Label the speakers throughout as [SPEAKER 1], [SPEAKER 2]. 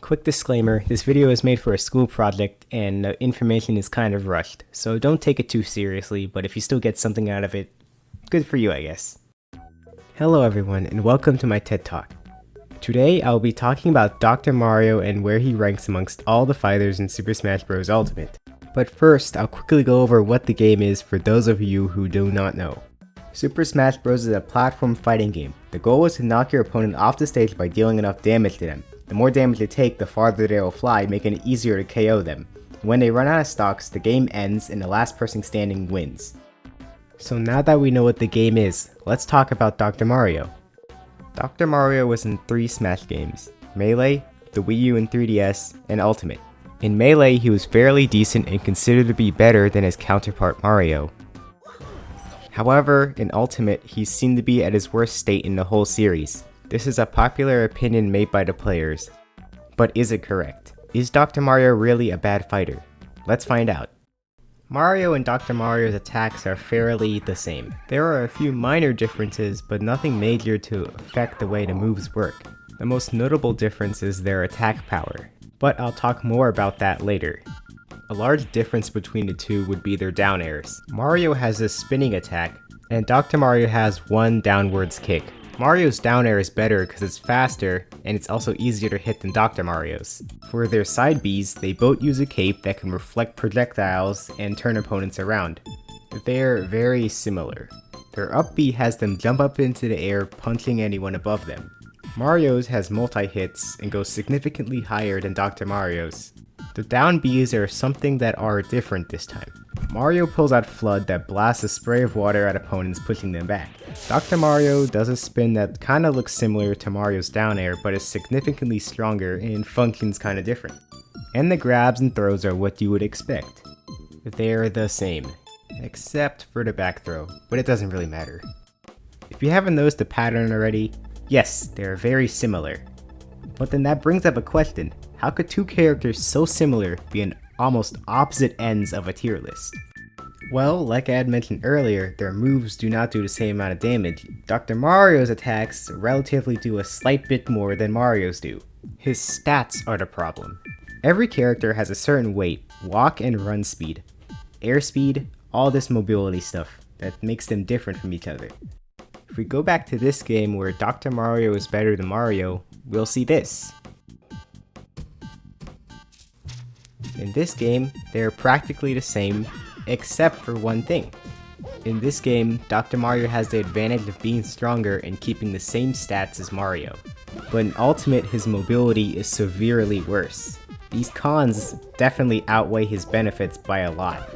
[SPEAKER 1] Quick disclaimer, this video is made for a school project and the information is kind of rushed, so don't take it too seriously, but if you still get something out of it, good for you I guess. Hello everyone and welcome to my TED Talk. Today I'll be talking about Dr. Mario and where he ranks amongst all the fighters in Super Smash Bros. Ultimate. But first, I'll quickly go over what the game is for those of you who do not know. Super Smash Bros. Is a platform fighting game. The goal is to knock your opponent off the stage by dealing enough damage to them. The more damage they take, the farther they will fly, making it easier to KO them. When they run out of stocks, the game ends and the last person standing wins. So now that we know what the game is, let's talk about Dr. Mario. Dr. Mario was in 3 Smash games: Melee, the Wii U and 3DS, and Ultimate. In Melee, he was fairly decent and considered to be better than his counterpart Mario. However, in Ultimate, he seemed to be at his worst state in the whole series. This is a popular opinion made by the players. But is it correct? Is Dr. Mario really a bad fighter? Let's find out. Mario and Dr. Mario's attacks are fairly the same. There are a few minor differences, but nothing major to affect the way the moves work. The most notable difference is their attack power, but I'll talk more about that later. A large difference between the two would be their down airs. Mario has a spinning attack, and Dr. Mario has one downwards kick. Mario's down air is better because it's faster, and it's also easier to hit than Dr. Mario's. For their side Bs, they both use a cape that can reflect projectiles and turn opponents around. They're very similar. Their up B has them jump up into the air, punching anyone above them. Mario's has multi-hits and goes significantly higher than Dr. Mario's. The down Bs are something that are different this time. Mario pulls out Flood that blasts a spray of water at opponents, pushing them back. Dr. Mario does a spin that kinda looks similar to Mario's down air, but is significantly stronger and functions kinda different. And the grabs and throws are what you would expect. They're the same, except for the back throw, but it doesn't really matter. If you haven't noticed the pattern already, yes, they're very similar. But then that brings up a question. How could two characters so similar be on almost opposite ends of a tier list? Well, like I had mentioned earlier, their moves do not do the same amount of damage. Dr. Mario's attacks relatively do a slight bit more than Mario's do. His stats are the problem. Every character has a certain weight, walk and run speed, airspeed, all this mobility stuff that makes them different from each other. If we go back to this game where Dr. Mario is better than Mario, we'll see this. In this game, they're practically the same, except for one thing. In this game, Dr. Mario has the advantage of being stronger and keeping the same stats as Mario. But in Ultimate, his mobility is severely worse. These cons definitely outweigh his benefits by a lot.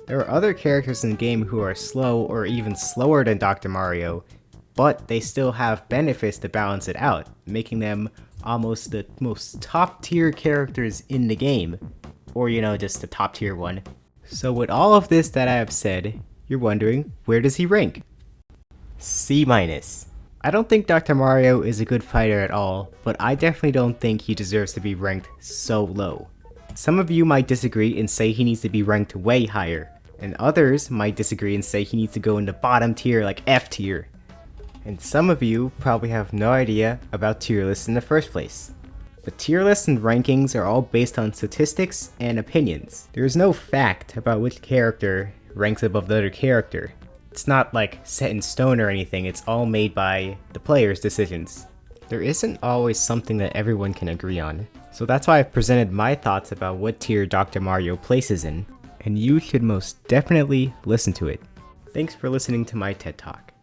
[SPEAKER 1] There are other characters in the game who are slow or even slower than Dr. Mario, but they still have benefits to balance it out, making them almost the most top tier characters in the game, or just the top tier one. So with all of this that I have said, you're wondering, where does he rank? C-. I don't think Dr. Mario is a good fighter at all, but I definitely don't think he deserves to be ranked so low. Some of you might disagree and say he needs to be ranked way higher, and others might disagree and say he needs to go in the bottom tier like F tier. And some of you probably have no idea about tier lists in the first place. But tier lists and rankings are all based on statistics and opinions. There is no fact about which character ranks above the other character. It's not like set in stone or anything, it's all made by the players' decisions. There isn't always something that everyone can agree on. So that's why I've presented my thoughts about what tier Dr. Mario places in, and you should most definitely listen to it. Thanks for listening to my TED Talk.